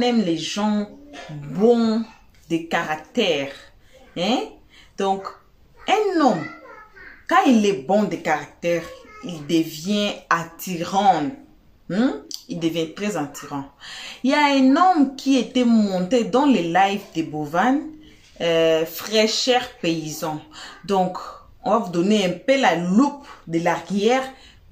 on aime les gens bons de caractère, hein? Donc, un homme, quand il est bon de caractère, il devient attirant. Il devient très attirant. Il y a un homme qui était monté dans les lives de Bovan, fraîcheur paysan. Donc, on va vous donner un peu la loupe de l'arrière.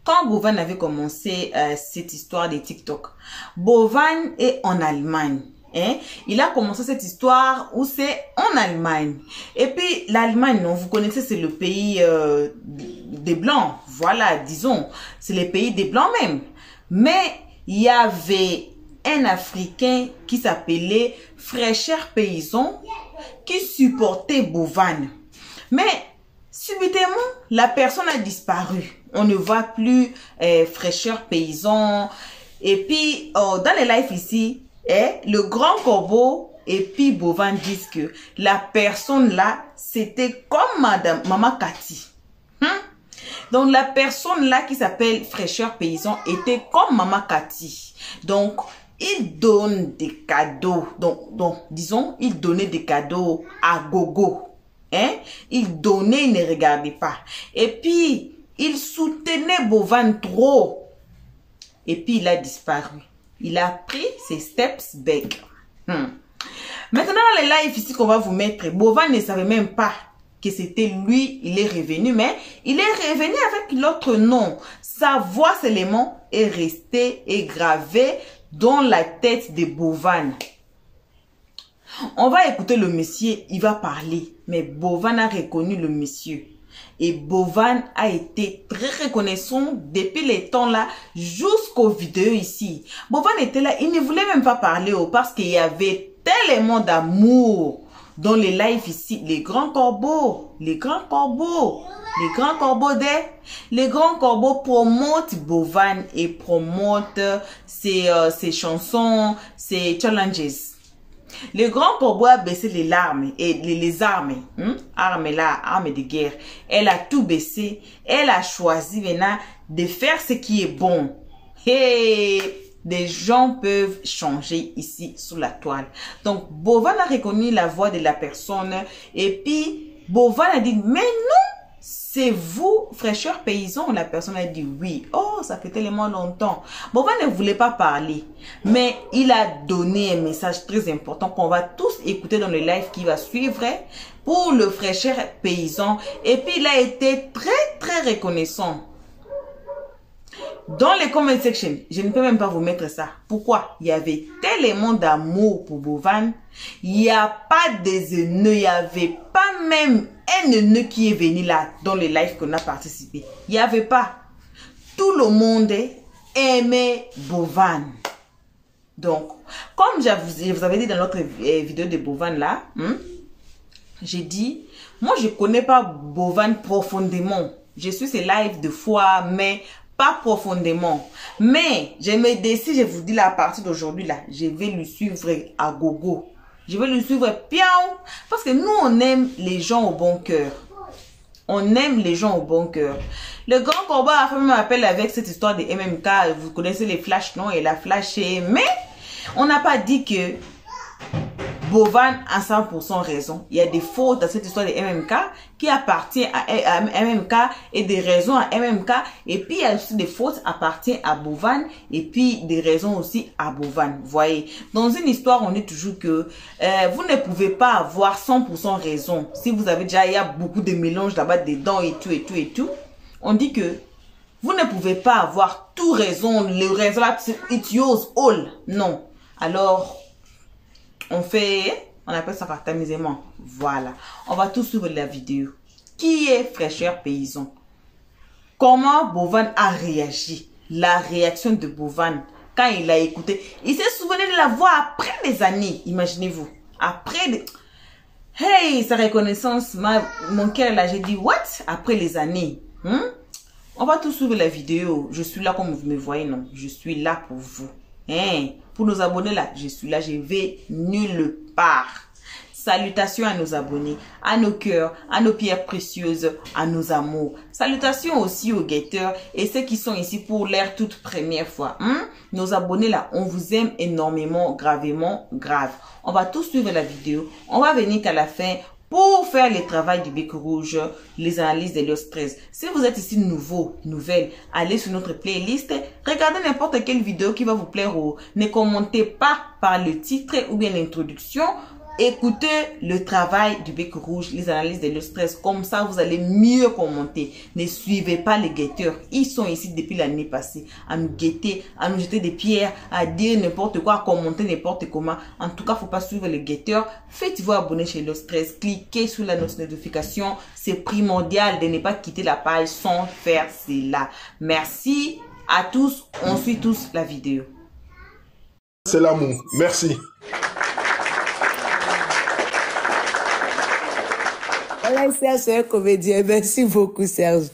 Quand Bovan avait commencé cette histoire de TikTok, Bovan est en Allemagne. Hein? Il a commencé cette histoire où c'est en Allemagne. Et puis l'Allemagne, vous connaissez, c'est le pays des Blancs. Voilà, disons, c'est le pays des Blancs même. Mais il y avait un Africain qui s'appelait Fraîcheur Paysan qui supportait Bovan. Mais subitement, la personne a disparu. On ne voit plus Fraîcheur Paysan. Et puis, dans les lives ici, le grand corbeau et puis Bovan disent que la personne là, c'était comme Maman Cathy. Donc, la personne là qui s'appelle Fraîcheur Paysan était comme Maman Cathy. Donc, il donne des cadeaux. Donc, disons, il donnait des cadeaux à gogo. Hein? Il donnait, il ne regardait pas. Et puis, il soutenait Bovan trop. Et puis, il a disparu. Il a pris ses steps back. Maintenant, dans les lives ici qu'on va vous mettre, Bovan ne savait même pas que c'était lui, il est revenu, mais il est revenu avec l'autre nom. Sa voix seulement est restée et gravée dans la tête de Bovan. On va écouter le monsieur, il va parler, mais Bovan a reconnu le monsieur. Et Bovan a été très reconnaissant depuis les temps là jusqu'aux vidéos ici. Bovan était là, il ne voulait même pas parler parce qu'il y avait tellement d'amour dans les lives ici. Les grands corbeaux, les grands corbeaux, les grands corbeaux les grands corbeaux promotent Bovan et promotent ses chansons, ses challenges. Le grand corbeau a baissé les larmes et les armes, armes là, armes de guerre. Elle a tout baissé. Elle a choisi maintenant de faire ce qui est bon. Et des gens peuvent changer ici sous la toile. Donc, Bovan a reconnu la voix de la personne et puis Bovan a dit, mais non, c'est vous, Fraîcheur Paysan? La personne a dit oui. Oh, ça fait tellement longtemps. Bovan ne voulait pas parler, mais il a donné un message très important qu'on va tous écouter dans le live qui va suivre pour le Fraîcheur Paysan. Et puis, il a été très reconnaissant. Dans les comment section, je ne peux même pas vous mettre ça. Pourquoi? Il y avait tellement d'amour pour Bovan. Il n'y a pas des haineux. Il n'y avait pas même un haineux qui est venu là dans les lives qu'on a participé. Il n'y avait pas. Tout le monde aimait Bovan. Donc, comme je vous avais dit dans notre vidéo de Bovan là, j'ai dit, moi je ne connais pas Bovan profondément. Je suis ces lives de fois, mais pas profondément. Mais je me décide, je vous dis là, à partir d'aujourd'hui là, je vais lui suivre à gogo. Je vais lui suivre piaou. Parce que nous, on aime les gens au bon cœur. On aime les gens au bon cœur. Le grand corbeau a fait même appel avec cette histoire de MMK. Vous connaissez les flashs, non? Et la flashé. Mais on n'a pas dit que Bovan a 100% raison. Il y a des fautes dans cette histoire de MMK qui appartient à MMK et des raisons à MMK. Et puis, il y a aussi des fautes qui appartiennent à Bovan et puis des raisons aussi à Bovan. Vous voyez, dans une histoire, on dit toujours que vous ne pouvez pas avoir 100% raison. Si vous avez déjà, il y a beaucoup de mélanges là-bas dedans et tout, et tout, et tout. On dit que vous ne pouvez pas avoir tout raison. Le raison là, it's yours all. Non. Alors, on appelle ça par tamisement. Voilà. On va tout suivre la vidéo. Qui est Fraîcheur Paysan? Comment Bovan a réagi? La réaction de Bovan quand il a écouté. Il s'est souvenu de la voix après des années. Imaginez-vous. Après des... Hey, sa reconnaissance, mon cœur là, j'ai dit, what? Après les années. On va tout suivre la vidéo. Je suis là comme vous me voyez, non? Je suis là pour vous. Hein? Pour nos abonnés là, je suis là, je vais nulle part. Salutations à nos abonnés, à nos cœurs, à nos pierres précieuses, à nos amours. Salutations aussi aux guetteurs et ceux qui sont ici pour leur toute première fois. Nos abonnés là, on vous aime énormément, gravement, grave. On va tous suivre la vidéo. On va venir qu'à la fin pour faire le travail du bec rouge, les analyses de l'O13. Si vous êtes ici nouveau, nouvelle, allez sur notre playlist, regardez n'importe quelle vidéo qui va vous plaire ou ne commentez pas par le titre ou bien l'introduction. Écoutez le travail du bec rouge, les analyses de l'O13, comme ça vous allez mieux commenter. Ne suivez pas les guetteurs, ils sont ici depuis l'année passée, à nous guetter, à nous jeter des pierres, à dire n'importe quoi, à commenter n'importe comment. En tout cas, faut pas suivre les guetteurs. Faites-vous abonner chez l'O13, cliquez sur la notification, c'est primordial de ne pas quitter la page sans faire cela. Merci à tous, on suit tous la vidéo. C'est l'amour, merci. Voilà, Serge, c'est un comédien. Merci beaucoup, Serge.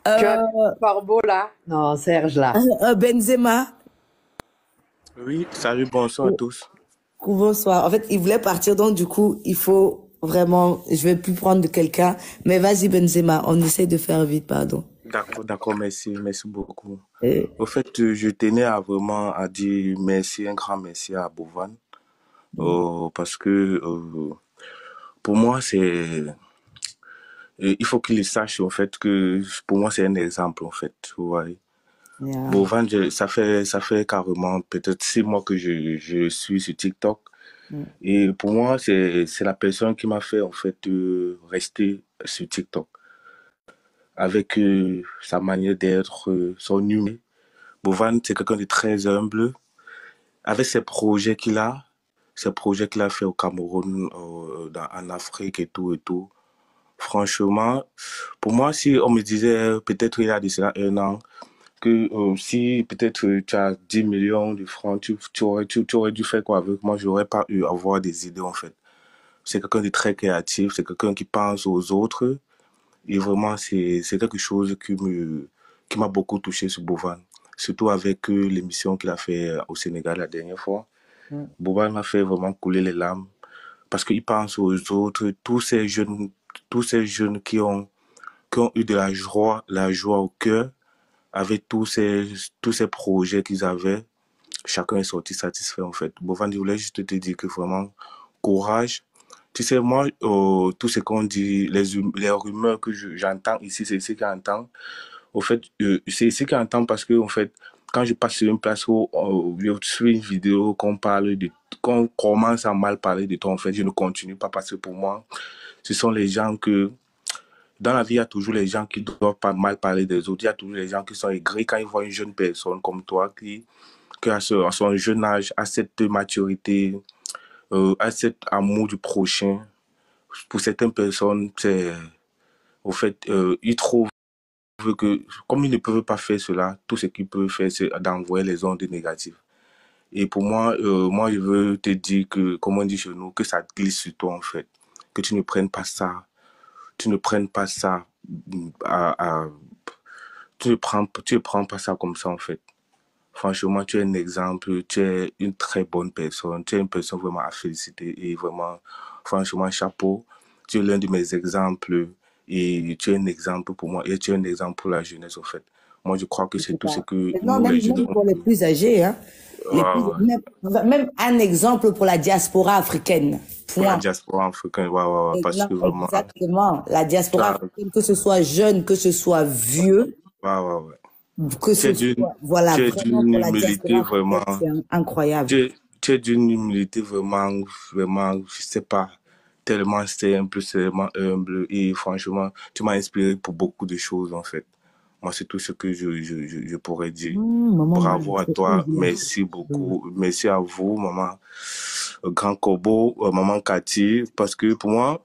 Tu as Corbeau là? Non, Serge là. Benzema. Oui, salut, bonsoir à tous. Bonsoir. En fait, il voulait partir, donc du coup, il faut vraiment... Je vais plus prendre de quelqu'un. Mais vas-y, Benzema, on essaie de faire vite, pardon. D'accord, merci beaucoup. Au fait, je tenais à vraiment à dire merci, un grand merci à Bovan. Parce que pour moi, c'est... il faut qu'il sache en fait que pour moi c'est un exemple en fait, vous voyez. Yeah. Bovan, ça fait carrément peut-être 6 mois que je suis sur TikTok. Et pour moi c'est la personne qui m'a fait en fait rester sur TikTok avec sa manière d'être, son humour. Bovan, c'est quelqu'un de très humble avec ses projets qu'il a fait au Cameroun, en Afrique et tout. Franchement, pour moi, si on me disait peut-être il y a de cela 1 an, que si peut-être tu as 10 millions de francs, tu aurais dû faire quoi avec moi, j'aurais pas eu à avoir des idées en fait. C'est quelqu'un de très créatif, c'est quelqu'un qui pense aux autres. Et vraiment, c'est quelque chose qui m'a beaucoup touché sur Bovan. Surtout avec l'émission qu'il a fait au Sénégal la dernière fois. Bovan m'a fait vraiment couler les larmes parce qu'il pense aux autres, tous ces jeunes qui ont eu de la joie au cœur avec tous ces projets qu'ils avaient. Chacun est sorti satisfait en fait. Bovan, je voulais juste te dire que vraiment, courage. Tu sais, moi, tout ce qu'on dit, les rumeurs que j'entends ici, c'est ici qu'on entend. Au fait, c'est ici qu'on entend parce que, en fait, quand je passe sur une place où je suis une vidéo qu'on commence à mal parler de toi, en fait, je ne continue pas parce que pour moi, ce sont les gens que... Dans la vie, il y a toujours les gens qui doivent pas mal parler des autres. Il y a toujours les gens qui sont aigris quand ils voient une jeune personne comme toi qui à son jeune âge, a cette maturité, a cet amour du prochain. Pour certaines personnes, c'est... Au fait, ils trouvent que, comme ils ne peuvent pas faire cela, tout ce qu'ils peuvent faire, c'est d'envoyer les ondes négatives. Et pour moi, je veux te dire que, comme on dit chez nous, que ça glisse sur toi, en fait. Que tu ne prennes pas ça. Tu ne prennes pas ça tu ne prends pas ça comme ça, en fait. Franchement, tu es un exemple, tu es une très bonne personne, tu es une personne vraiment à féliciter et vraiment, franchement, chapeau. Tu es l'un de mes exemples et tu es un exemple pour moi et tu es un exemple pour la jeunesse, en fait. Moi, je crois que c'est tout ce que non, nous, les jeunes... Même pour les plus âgés, hein. Même un exemple pour la diaspora africaine. Pour la diaspora africaine, parce que vraiment... Exactement. La diaspora africaine, que ce soit jeune, que ce soit vieux. Que ce soit, voilà, tu es d'une humilité vraiment... C'est incroyable. Tu es d'une humilité vraiment, je sais pas, tellement simple, tellement humble. Et franchement, tu m'as inspiré pour beaucoup de choses, en fait. Moi, c'est tout ce que je pourrais dire. Bravo à toi. Merci beaucoup. Merci à vous, maman. Grand Corbeau, maman Cathy. Parce que pour moi,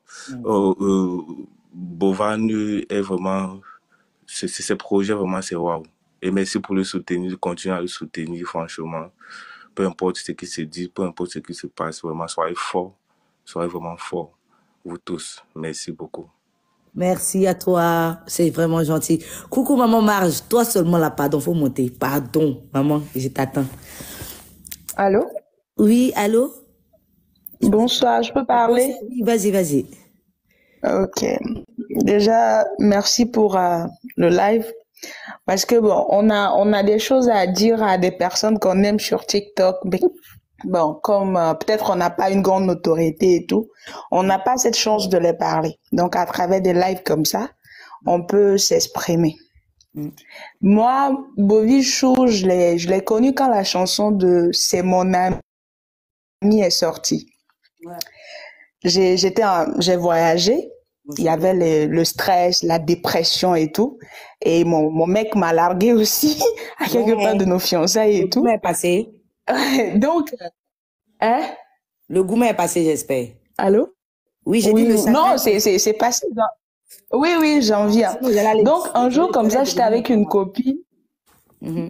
Bovan est vraiment... Ces projets, vraiment, c'est waouh. Et merci pour le soutenir. Continuez à le soutenir, franchement. Peu importe ce qui se dit, peu importe ce qui se passe, vraiment, soyez forts. Soyez vraiment forts. Vous tous. Merci beaucoup. Merci à toi, c'est vraiment gentil. Coucou maman Marge, toi seulement là, pardon, faut monter. Pardon, maman, je t'attends. Allô? Oui, allô? Bonsoir, je peux parler? Oui, vas-y, vas-y. Ok. Déjà, merci pour le live. Parce que bon, on a des choses à dire à des personnes qu'on aime sur TikTok. Mais bon, comme peut-être on n'a pas une grande notoriété et tout, on n'a pas cette chance de les parler. Donc, à travers des lives comme ça, on peut s'exprimer. Moi, Bobby Chou, je l'ai connu quand la chanson de C'est mon ami est sortie. Ouais. J'ai voyagé. Il y avait le stress, la dépression et tout. Et mon mec m'a largué aussi à quelque part de nos fiançailles et Le tout. goût est passé. Donc, hein? Le goût est passé, j'espère. Allô? Oui, j'ai Oui, dit le non, chagrin. c'est passé. Oui, j'en viens. Sinon, j'allais aller- Donc, un jour, comme ça, j'allais j'étais avec une devenir- copine. Mhm.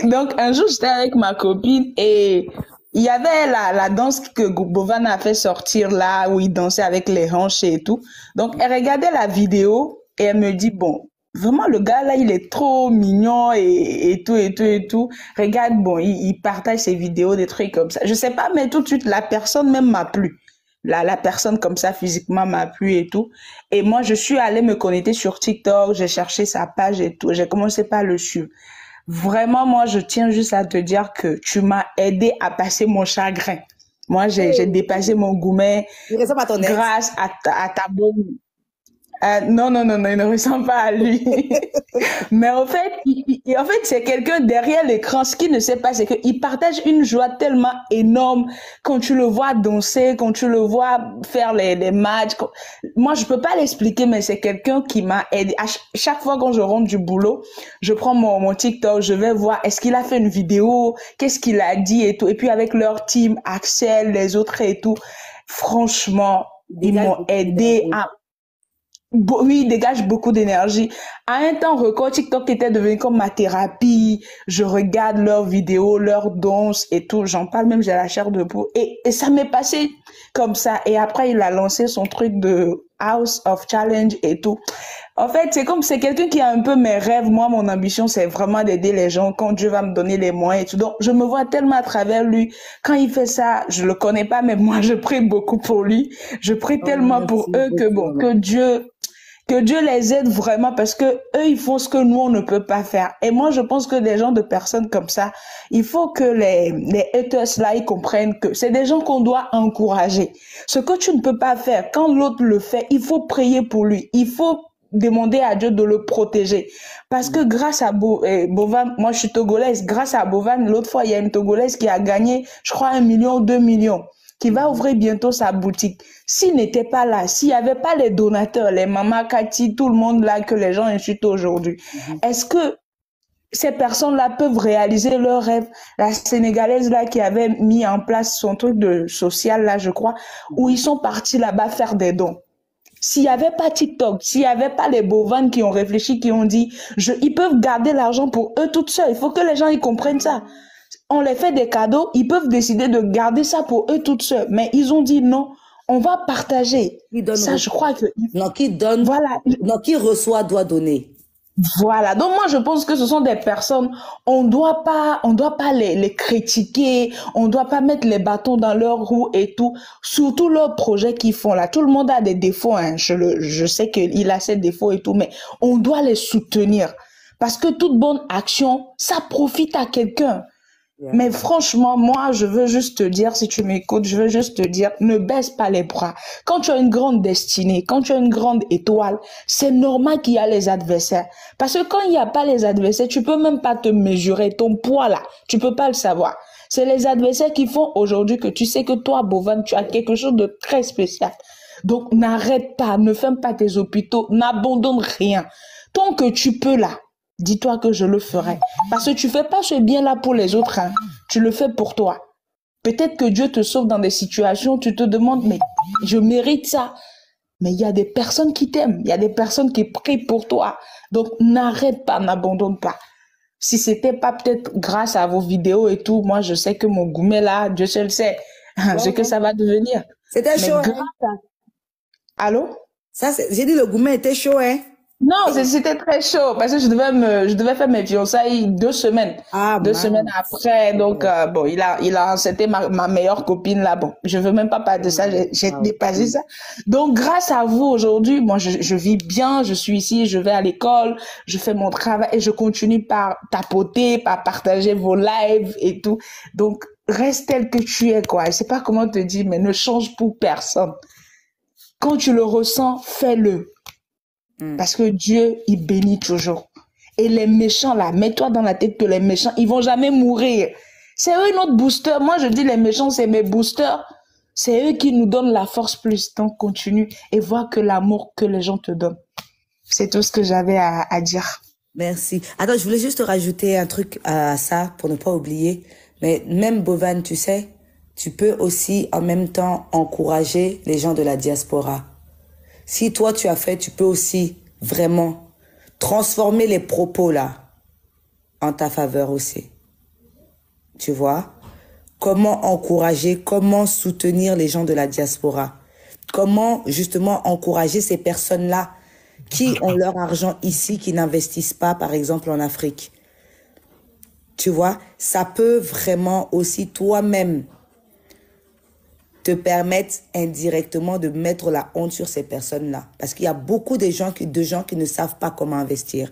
Donc, un jour, j'étais avec ma copine et il y avait la danse que Bovan a fait sortir là, où il dansait avec les hanches et tout. Donc, elle regardait la vidéo et elle me dit, bon, vraiment, le gars là, il est trop mignon et tout, et tout, et tout. Regarde, bon, il partage ses vidéos, des trucs comme ça. Je sais pas, mais tout de suite, la personne même m'a plu. La personne comme ça, physiquement, m'a plu et tout. Et moi, je suis allée me connecter sur TikTok, j'ai cherché sa page et tout. J'ai commencé par le suivre. Vraiment, moi, je tiens juste à te dire que tu m'as aidé à passer mon chagrin. Moi, j'ai dépassé mon goumet Il ressemble à ton ex. grâce à ta bonne... non, il ne ressemble pas à lui. Mais en fait, c'est quelqu'un derrière l'écran. Ce qu'il ne sait pas, c'est qu'il partage une joie tellement énorme quand tu le vois danser, quand tu le vois faire les matchs. Moi, je peux pas l'expliquer, mais c'est quelqu'un qui m'a aidé. Chaque fois quand je rentre du boulot, je prends mon TikTok, je vais voir est-ce qu'il a fait une vidéo, qu'est-ce qu'il a dit et tout. Et puis avec leur team, Axel, les autres et tout, franchement, ils m'ont aidé à... Oui, il dégage beaucoup d'énergie. À un temps record, TikTok était devenu comme ma thérapie. Je regarde leurs vidéos, leurs danses et tout. J'en parle même, j'ai la chair de poule. Et ça m'est passé comme ça. Et après, il a lancé son truc de House of Challenge et tout. En fait, c'est quelqu'un qui a un peu mes rêves. Moi, mon ambition, c'est vraiment d'aider les gens quand Dieu va me donner les moyens et tout. Donc, je me vois tellement à travers lui. Quand il fait ça, je le connais pas, mais moi, je prie beaucoup pour lui. Je prie tellement pour eux que bon, que Dieu les aide vraiment parce que eux, ils font ce que nous, on ne peut pas faire. Et moi, je pense que des gens de personnes comme ça, il faut que les haters là, ils comprennent que c'est des gens qu'on doit encourager. Ce que tu ne peux pas faire, quand l'autre le fait, il faut prier pour lui. Il faut demander à Dieu de le protéger. Parce que grâce à Bovan, moi je suis togolaise, grâce à Bovan, l'autre fois, il y a une togolaise qui a gagné, je crois, 1 million, 2 millions, qui va ouvrir bientôt sa boutique. S'il n'était pas là, s'il n'y avait pas les donateurs, les mamas, Cathy, tout le monde là que les gens insultent aujourd'hui, est-ce que ces personnes-là peuvent réaliser leurs rêves? La Sénégalaise là qui avait mis en place son truc de social là, je crois, où ils sont partis là-bas faire des dons. S'il n'y avait pas TikTok, s'il n'y avait pas les Bovan qui ont réfléchi, qui ont dit, ils peuvent garder l'argent pour eux toutes seules. Il faut que les gens ils comprennent ça. On les fait des cadeaux, ils peuvent décider de garder ça pour eux toutes seules. Mais ils ont dit non, on va partager. Ça, je crois que... Non, qui donne, voilà. Non, qui reçoit doit donner. Voilà. Donc moi, je pense que ce sont des personnes, on doit pas les critiquer, on doit pas mettre les bâtons dans leurs roues et tout. Surtout leurs projets qu'ils font là. Tout le monde a des défauts, hein. Je sais qu'il a ses défauts et tout, mais on doit les soutenir. Parce que toute bonne action, ça profite à quelqu'un. Yeah. Mais franchement, moi, je veux juste te dire, si tu m'écoutes, je veux juste te dire, ne baisse pas les bras. Quand tu as une grande destinée, quand tu as une grande étoile, c'est normal qu'il y a les adversaires. Parce que quand il n'y a pas les adversaires, tu peux même pas te mesurer ton poids là. Tu peux pas le savoir. C'est les adversaires qui font aujourd'hui que tu sais que toi, Bovan, tu as quelque chose de très spécial. Donc, n'arrête pas, ne ferme pas tes hôpitaux, n'abandonne rien. Tant que tu peux là, dis-toi que je le ferai. Parce que tu fais pas ce bien-là pour les autres, hein. Tu le fais pour toi. Peut-être que Dieu te sauve dans des situations où tu te demandes, mais je mérite ça. Mais il y a des personnes qui t'aiment. Il y a des personnes qui prient pour toi. Donc, n'arrête pas, n'abandonne pas. Si c'était pas peut-être grâce à vos vidéos et tout, moi, je sais que mon gourmet là, Dieu seul sait ce que ça va devenir. C'était chaud, hein? Allô? Ça, j'ai dit le gourmet était chaud, hein? Non, c'était très chaud parce que je devais faire mes fiançailles 2 semaines. Ah, 2 semaines mince. après. Donc, bon, c'était ma meilleure copine là. Bon, je veux même pas parler de ça. J'ai Ah, dépassé ça. Donc, grâce à vous aujourd'hui, moi, je vis bien. Je suis ici, je vais à l'école, je fais mon travail et je continue par tapoter, par partager vos lives et tout. Donc, reste tel que tu es, quoi. Je sais pas comment te dire, mais ne change pour personne. Quand tu le ressens, fais-le. Parce que Dieu, il bénit toujours. Et les méchants, là, mets-toi dans la tête que les méchants, ils vont jamais mourir. C'est eux notre booster. Moi, je dis les méchants, c'est mes boosters. C'est eux qui nous donnent la force plus. Donc, continue et vois que l'amour que les gens te donnent. C'est tout ce que j'avais à dire. Merci. Attends, je voulais juste rajouter un truc à ça pour ne pas oublier. Mais même Bovan, tu sais, tu peux aussi en même temps encourager les gens de la diaspora. Si toi tu as fait, tu peux aussi vraiment transformer les propos là en ta faveur aussi. Tu vois? Comment encourager, comment soutenir les gens de la diaspora? Comment justement encourager ces personnes-là qui ont leur argent ici, qui n'investissent pas, par exemple, en Afrique? Tu vois? Ça peut vraiment aussi toi-même te permettre indirectement de mettre la honte sur ces personnes-là. Parce qu'il y a beaucoup de gens qui ne savent pas comment investir.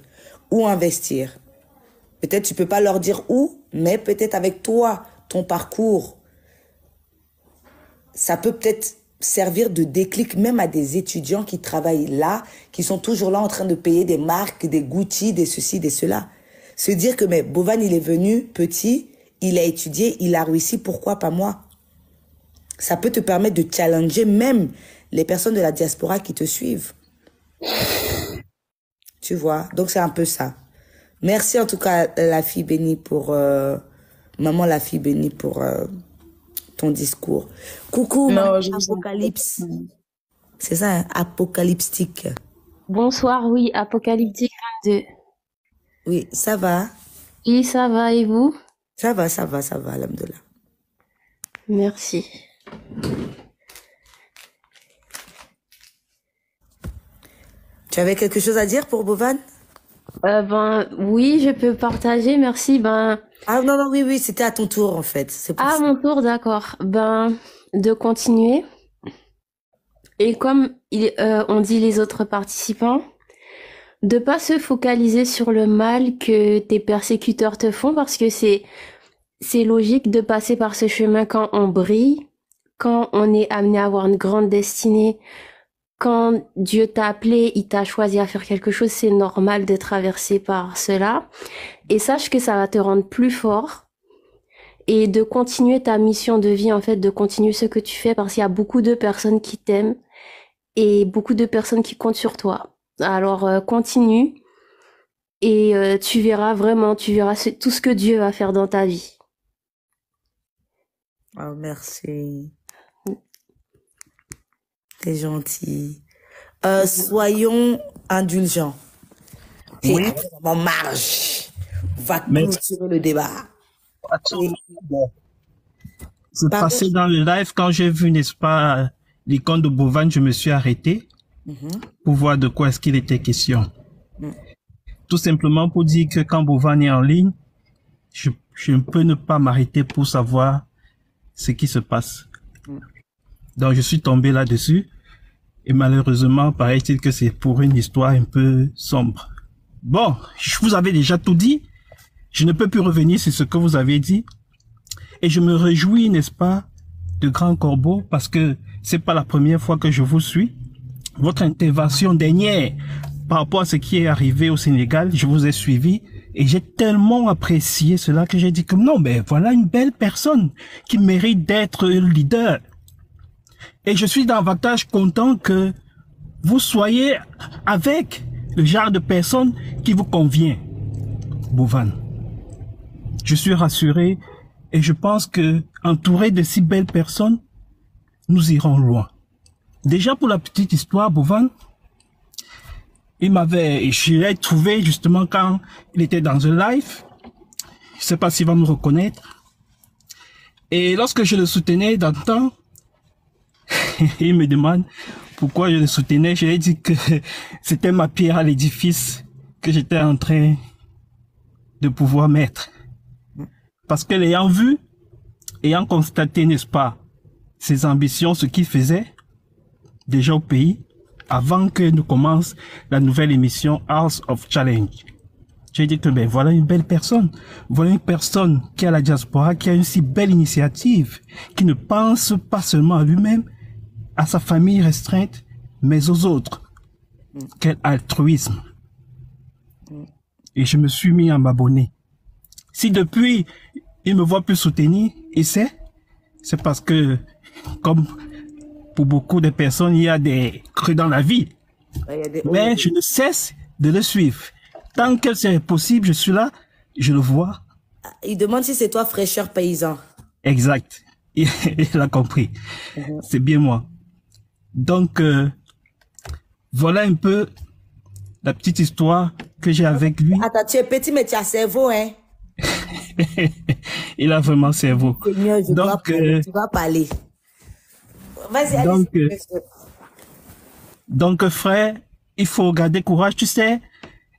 Où investir. Peut-être tu peux pas leur dire où, mais peut-être avec toi, ton parcours, ça peut peut-être servir de déclic même à des étudiants qui travaillent là, qui sont toujours là en train de payer des marques, des Gucci, des ceci, des cela. Se dire que mais Bovan, il est venu petit, il a étudié, il a réussi, pourquoi pas moi? Ça peut te permettre de challenger même les personnes de la diaspora qui te suivent. Tu vois? Donc, c'est un peu ça. Merci en tout cas, la fille bénie pour... maman, la fille bénie pour ton discours. Coucou, Non, maman, je vous en prie. Apocalypse. C'est ça, hein, apocalyptique. Bonsoir, oui, Apocalyptique 22. Oui, ça va? Oui, ça va et vous? Ça va, alhamdoulilah. Merci. Tu avais quelque chose à dire pour Bovan? Oui, je peux partager, merci. Ah non, oui, c'était à ton tour en fait. C'est pour ça. Mon tour, d'accord. De continuer. Et comme on dit les autres participants, de pas se focaliser sur le mal que tes persécuteurs te font, parce que c'est logique de passer par ce chemin quand on brille, quand on est amené à avoir une grande destinée, quand Dieu t'a appelé, il t'a choisi à faire quelque chose, c'est normal de traverser par cela. Et sache que ça va te rendre plus fort et de continuer ta mission de vie, en fait, de continuer ce que tu fais, parce qu'il y a beaucoup de personnes qui t'aiment et beaucoup de personnes qui comptent sur toi. Alors, continue et tu verras tout ce que Dieu va faire dans ta vie. Oh, merci. T'es gentil. Soyons indulgents. Oui. En marge. Va Mais- clôturer le débat. Absolument. Bon. C'est Pardon. passé dans le live quand j'ai vu, n'est-ce pas, l'icône de Bovan, je me suis arrêté pour voir de quoi est-ce qu'il était question. Tout simplement pour dire que quand Bovan est en ligne, je ne peux ne pas m'arrêter pour savoir ce qui se passe. Donc je suis tombé là-dessus et malheureusement, paraît-il que c'est pour une histoire un peu sombre. Bon, je vous avais déjà tout dit. Je ne peux plus revenir sur ce que vous avez dit. Et je me réjouis, n'est-ce pas, de Grand Corbeau, parce que c'est pas la première fois que je vous suis. Votre intervention dernière par rapport à ce qui est arrivé au Sénégal, je vous ai suivi et j'ai tellement apprécié cela que j'ai dit que non, mais voilà une belle personne qui mérite d'être leader. Et je suis davantage content que vous soyez avec le genre de personne qui vous convient, Bovan. Je suis rassuré et je pense que entouré de si belles personnes, nous irons loin. Déjà pour la petite histoire, Bovan, je l'ai trouvé justement quand il était dans un live. Je sais pas s'il va me reconnaître. Et lorsque je le soutenais dans le temps, il me demande, pourquoi je le soutenais, j'ai dit que c'était ma pierre à l'édifice que j'étais en train de pouvoir mettre. Parce que l'ayant vu, ayant constaté, n'est-ce pas, ses ambitions, ce qu'il faisait déjà au pays, avant que nous commence la nouvelle émission House of Challenge. J'ai dit que ben voilà une belle personne, voilà une personne qui est à la diaspora, qui a une si belle initiative, qui ne pense pas seulement à lui-même, à sa famille restreinte, mais aux autres. Quel altruisme. Et je me suis mis à m'abonner. Si depuis, il me voit plus soutenir, et c'est parce que, comme pour beaucoup de personnes, il y a des creux dans la vie. Mais je ne cesse de le suivre. Tant que c'est possible, je suis là, je le vois. Il demande si c'est toi, fraîcheur paysan. Exact. Il a compris. C'est bien moi. Donc, voilà un peu la petite histoire que j'ai avec lui. Attends, tu es petit, mais tu as cerveau, hein? Il a vraiment cerveau. Seigneur, tu vas parler. Vas-y, allez. Donc, frère, il faut garder courage. Tu sais,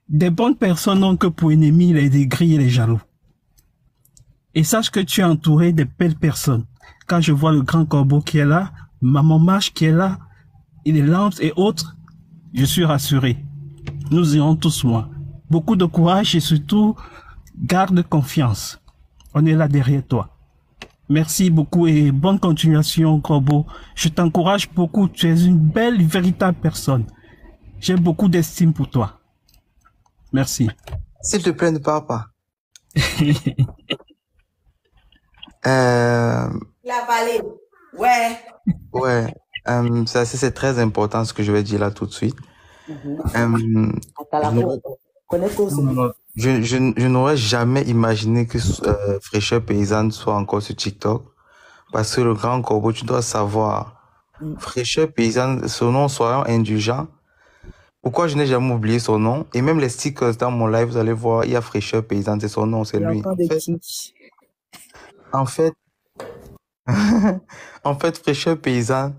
des bonnes personnes n'ont que pour ennemis les aigris et les jaloux. Et sache que tu es entouré de belles personnes. Quand je vois le grand corbeau qui est là, Maman Marche qui est là, et les lampes et autres, je suis rassuré. Nous irons tous loin. Beaucoup de courage et surtout, garde confiance. On est là derrière toi. Merci beaucoup et bonne continuation, Corbeau. Je t'encourage beaucoup. Tu es une belle, véritable personne. J'ai beaucoup d'estime pour toi. Merci. S'il te plaît, ne parle pas. Il a parlé. Ouais. Ouais. C'est très important ce que je vais dire là tout de suite. Je n'aurais jamais imaginé que Fraîcheur Paysanne soit encore sur TikTok. Parce que le grand corbeau, tu dois savoir, Fraîcheur Paysanne, son nom, soyons indulgents. Pourquoi je n'ai jamais oublié son nom? Et même les stickers dans mon live, vous allez voir, il y a Fraîcheur Paysanne, c'est son nom, c'est lui. En fait, Fraîcheur Paysanne,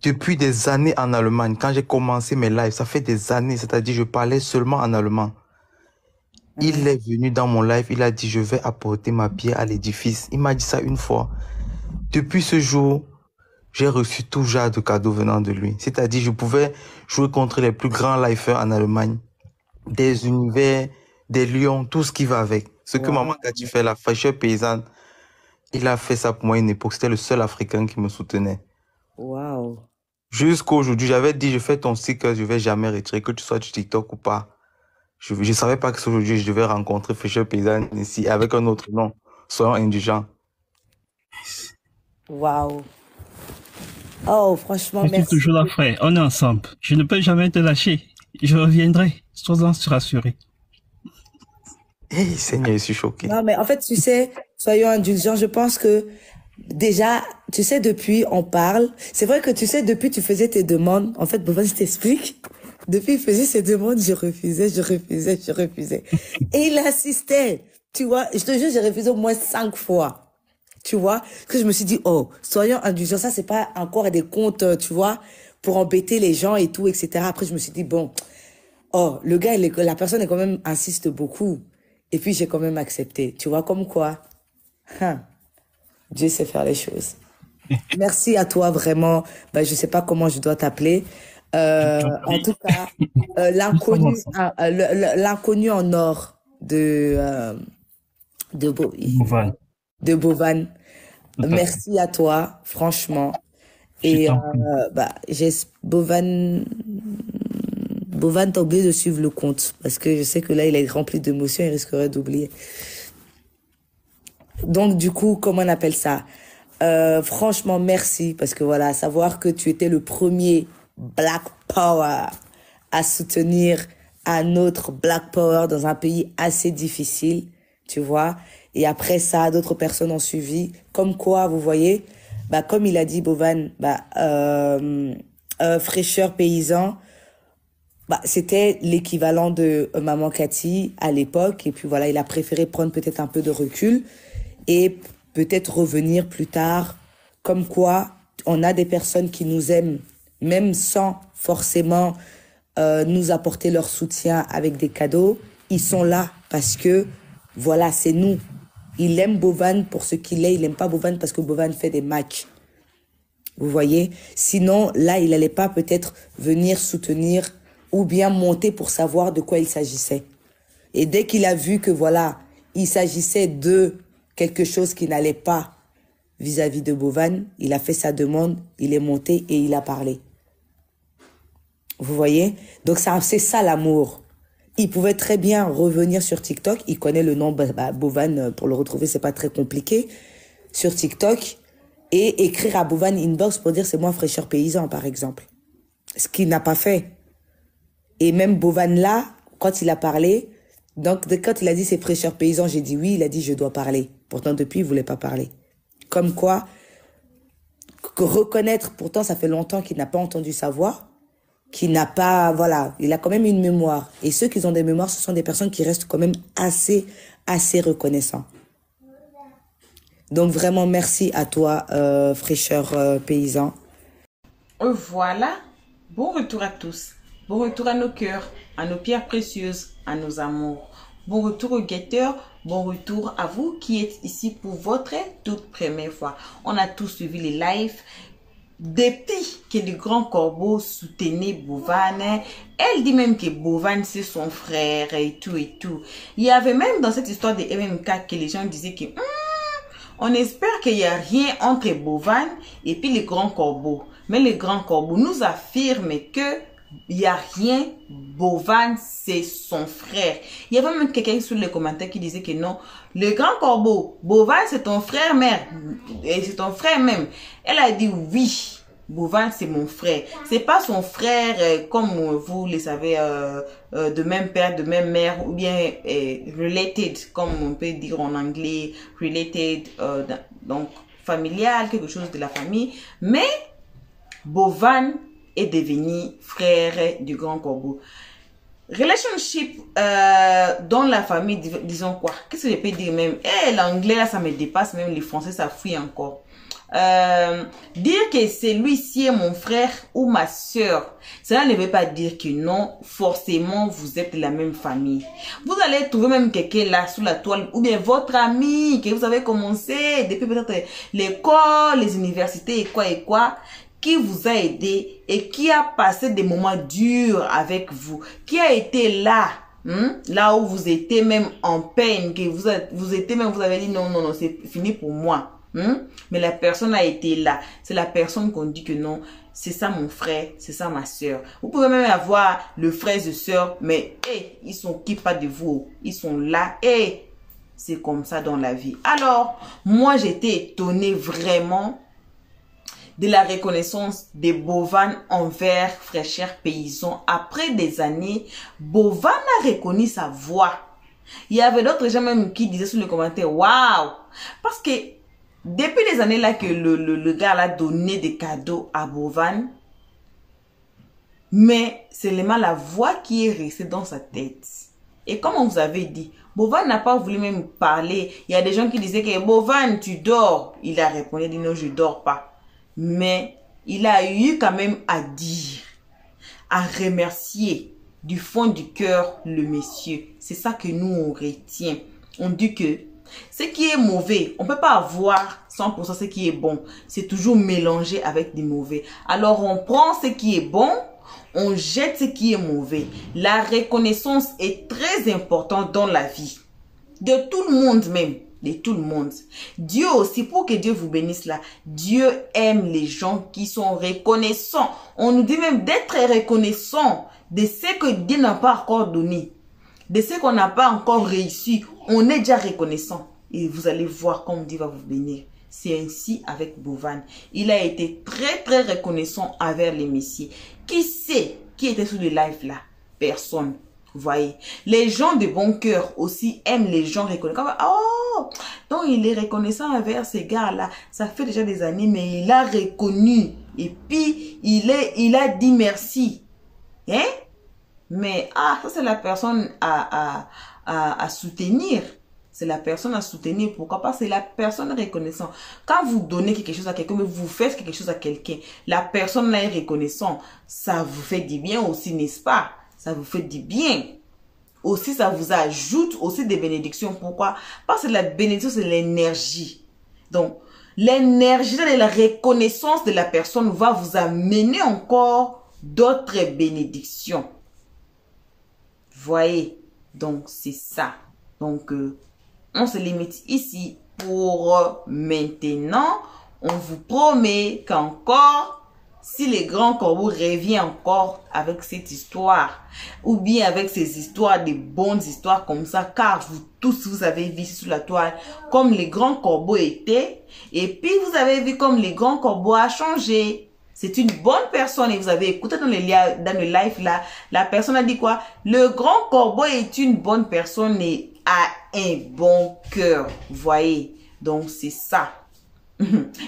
depuis des années en Allemagne, quand j'ai commencé mes lives, ça fait des années, c'est-à-dire je parlais seulement en allemand. Il est venu dans mon live, il a dit je vais apporter ma pierre à l'édifice. Il m'a dit ça une fois. Depuis ce jour, j'ai reçu tout genre de cadeaux venant de lui. C'est-à-dire je pouvais jouer contre les plus grands lifers en Allemagne. Des univers, des lions, tout ce qui va avec. Ce que Maman Cathy fait, la Fraîcheur Paysanne, il a fait ça pour moi à une époque. C'était le seul Africain qui me soutenait. Waouh. Jusqu'à aujourd'hui, j'avais dit, je fais ton sticker, je vais jamais retirer, que tu sois du TikTok ou pas. Je savais pas que aujourd'hui, je devais rencontrer Fraîcheur Paysanne ici, avec un autre nom. Soyons indulgents. Waouh. Oh, franchement, merci. Je suis toujours là, frère. On est ensemble. Je ne peux jamais te lâcher. Je reviendrai. Sois-en rassuré. Hey, Seigneur, je suis choqué. Non, mais en fait, tu sais, soyons indulgents. Je pense que déjà, tu sais, depuis, on parle. C'est vrai que tu sais, depuis, tu faisais tes demandes. En fait, Bovan, je t'explique. Depuis, il faisait ses demandes, je refusais. Et il insistait. Tu vois, je te jure, j'ai refusé au moins 5 fois. Tu vois, que je me suis dit, oh, soyons indulgents. Ça, c'est pas encore des comptes, tu vois, pour embêter les gens et tout, etc. Après, je me suis dit, bon, oh, le gars, la personne est quand même, insiste beaucoup. Et puis, j'ai quand même accepté. Tu vois, comme quoi, Dieu sait faire les choses. Merci à toi, vraiment. Ben, je sais pas comment je dois t'appeler. En tout cas, l'inconnu en or de Bovan. Merci à toi, franchement. Et Bovan, t'as oublié de suivre le compte parce que je sais que là, il est rempli d'émotions, il risquerait d'oublier. Donc, du coup, comment on appelle ça? Franchement, merci parce que voilà, savoir que tu étais le premier Black Power à soutenir un autre Black Power dans un pays assez difficile, tu vois. Et après ça, d'autres personnes ont suivi. Comme quoi, vous voyez, bah, comme il a dit Bovan, Fraîcheur Paysan, bah, c'était l'équivalent de Maman Cathy à l'époque. Et puis voilà, il a préféré prendre peut-être un peu de recul et peut-être revenir plus tard. Comme quoi, on a des personnes qui nous aiment même sans forcément nous apporter leur soutien avec des cadeaux. Ils sont là parce que, voilà, c'est nous. Il aime Bovan pour ce qu'il est. Il n'aime pas Bovan parce que Bovan fait des matchs. Vous voyez? Sinon, là, il n'allait pas peut-être venir soutenir ou bien monter pour savoir de quoi il s'agissait. Et dès qu'il a vu que, voilà, il s'agissait de quelque chose qui n'allait pas vis-à-vis de Bovan, il a fait sa demande, il est monté et il a parlé. Vous voyez? Donc, c'est ça l'amour. Il pouvait très bien revenir sur TikTok. Il connaît le nom Bovan, pour le retrouver, c'est pas très compliqué. Sur TikTok, et écrire à Bovan inbox pour dire c'est moi fraîcheur paysan, par exemple. Ce qu'il n'a pas fait. Et même Bovan là, quand il a parlé, donc quand il a dit c'est fraîcheur paysan, j'ai dit oui, il a dit je dois parler. Pourtant depuis, il voulait pas parler. Comme quoi, reconnaître, pourtant ça fait longtemps qu'il n'a pas entendu sa voix, qu'il n'a pas, voilà, il a quand même une mémoire. Et ceux qui ont des mémoires, ce sont des personnes qui restent quand même assez reconnaissants. Donc vraiment, merci à toi, fraîcheur paysan. Voilà, bon retour à tous. Bon retour à nos cœurs, à nos pierres précieuses, à nos amours. Bon retour aux guetteurs, bon retour à vous qui êtes ici pour votre toute première fois. On a tous suivi les lives. Depuis que le grand corbeau soutenait Bovan, elle dit même que Bovan c'est son frère et tout et tout. Il y avait même dans cette histoire de MMK que les gens disaient que on espère qu'il n'y a rien entre Bovan et puis le grand corbeau. Mais le grand corbeau nous affirme que il n'y a rien, Bovan c'est son frère. Il y avait même quelqu'un sur les commentaires qui disait que non, le grand corbeau, Bovan c'est ton frère mère, et c'est ton frère même. Elle a dit oui, Bovan c'est mon frère. C'est pas son frère comme vous le savez, de même père, de même mère, ou bien related, comme on peut dire en anglais, related, donc familial, quelque chose de la famille. Mais Bovan est devenu frère du grand corbeau. Relationship dans la famille, disons quoi? Qu'est-ce que je peux dire même? L'anglais là, ça me dépasse, même les français, ça fuit encore. Dire que celui-ci est mon frère ou ma soeur, cela ne veut pas dire que non, forcément vous êtes de la même famille. Vous allez trouver même quelqu'un là sous la toile, ou bien votre ami que vous avez commencé depuis peut-être l'école, les universités et quoi, qui vous a aidé et qui a passé des moments durs avec vous, qui a été là, là où vous étiez même en peine, que vous avez dit non, c'est fini pour moi. Mais la personne a été là. C'est la personne qu'on dit que non, c'est ça mon frère, c'est ça ma soeur. Vous pouvez même avoir le frère et soeur, mais ils sont qui pas de vous, ils sont là et c'est comme ça dans la vie. Alors, moi j'étais étonnée vraiment de la reconnaissance de Bovan envers fraîcheur paysan. Après des années, Bovan a reconnu sa voix. Il y avait d'autres gens même qui disaient sur le commentaire, waouh! Parce que depuis des années là que le gars a donné des cadeaux à Bovan, mais c'est seulement la voix qui est restée dans sa tête. Et comme on vous avait dit, Bovan n'a pas voulu même parler. Il y a des gens qui disaient que Bovan, tu dors. Il a répondu, il a dit non, je dors pas. Mais il a eu quand même à dire, à remercier du fond du cœur le monsieur. C'est ça que nous on retient. On dit que ce qui est mauvais, on ne peut pas avoir 100% ce qui est bon. C'est toujours mélangé avec du mauvais. Alors on prend ce qui est bon, on jette ce qui est mauvais. La reconnaissance est très importante dans la vie. De tout le monde même. De tout le monde. Dieu aussi, pour que Dieu vous bénisse là, Dieu aime les gens qui sont reconnaissants. On nous dit même d'être reconnaissant de ce que Dieu n'a pas encore donné, de ce qu'on n'a pas encore réussi. On est déjà reconnaissant. Et vous allez voir comme Dieu va vous bénir. C'est ainsi avec Bovan. Il a été très reconnaissant envers les messieurs. Qui sait qui était sous le live là? Personne. Vous voyez, les gens de bon cœur aussi aiment les gens reconnaissants. Oh, donc il est reconnaissant envers ces gars-là. Ça fait déjà des années, mais il a reconnu. Et puis, il a dit merci. Hein? Mais, ça c'est la personne à soutenir. c'est la personne à soutenir. Pourquoi? Parce que c'est la personne reconnaissante. Quand vous donnez quelque chose à quelqu'un, mais vous faites quelque chose à quelqu'un, la personne là est reconnaissante. Ça vous fait du bien aussi, n'est-ce pas? Ça vous fait du bien. Aussi, ça vous ajoute aussi des bénédictions. Pourquoi? Parce que la bénédiction, c'est l'énergie. Donc, l'énergie de la reconnaissance de la personne va vous amener encore d'autres bénédictions. Voyez? Donc, c'est ça. Donc, on se limite ici pour maintenant. On vous promet qu'encore, si les grands corbeaux reviennent encore avec cette histoire, ou bien avec ces histoires, des bonnes histoires comme ça, car vous tous, vous avez vu sur la toile comme les grands corbeaux étaient, et puis vous avez vu comme les grands corbeaux a changé. C'est une bonne personne et vous avez écouté dans le live là, la personne a dit quoi? Le grand corbeau est une bonne personne et a un bon cœur. Vous voyez? Donc c'est ça.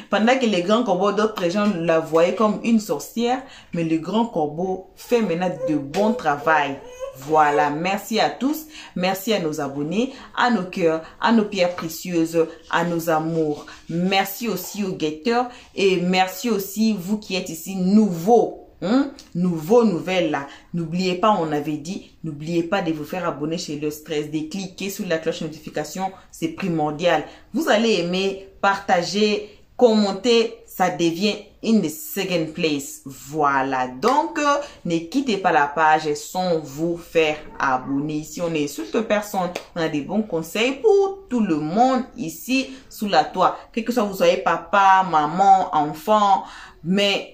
Pendant que les grands corbeaux, d'autres gens la voyaient comme une sorcière, mais le grand corbeau fait maintenant de bon travail. Voilà, merci à tous, merci à nos abonnés, à nos cœurs, à nos pierres précieuses, à nos amours. Merci aussi aux guetteurs et merci aussi vous qui êtes ici nouveaux. Nouvelles là. N'oubliez pas, on avait dit, n'oubliez pas de vous faire abonner chez Le Stress, de cliquer sur la cloche de notification, c'est primordial. Vous allez aimer, partager, commenter, ça devient in the second place. Voilà, donc ne quittez pas la page sans vous faire abonner. Ici, on est sur cette personne, on a des bons conseils pour tout le monde ici sous la toile. Quel que soit vous soyez papa, maman, enfant, mais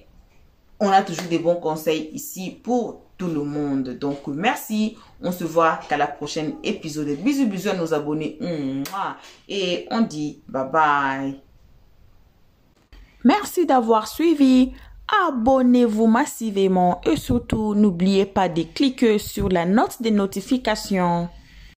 on a toujours des bons conseils ici pour tout le monde. Donc, merci. On se voit qu'à la prochaine épisode. Bisous, bisous à nos abonnés. Et on dit bye bye. Merci d'avoir suivi. Abonnez-vous massivement et surtout, n'oubliez pas de cliquer sur la note de notification.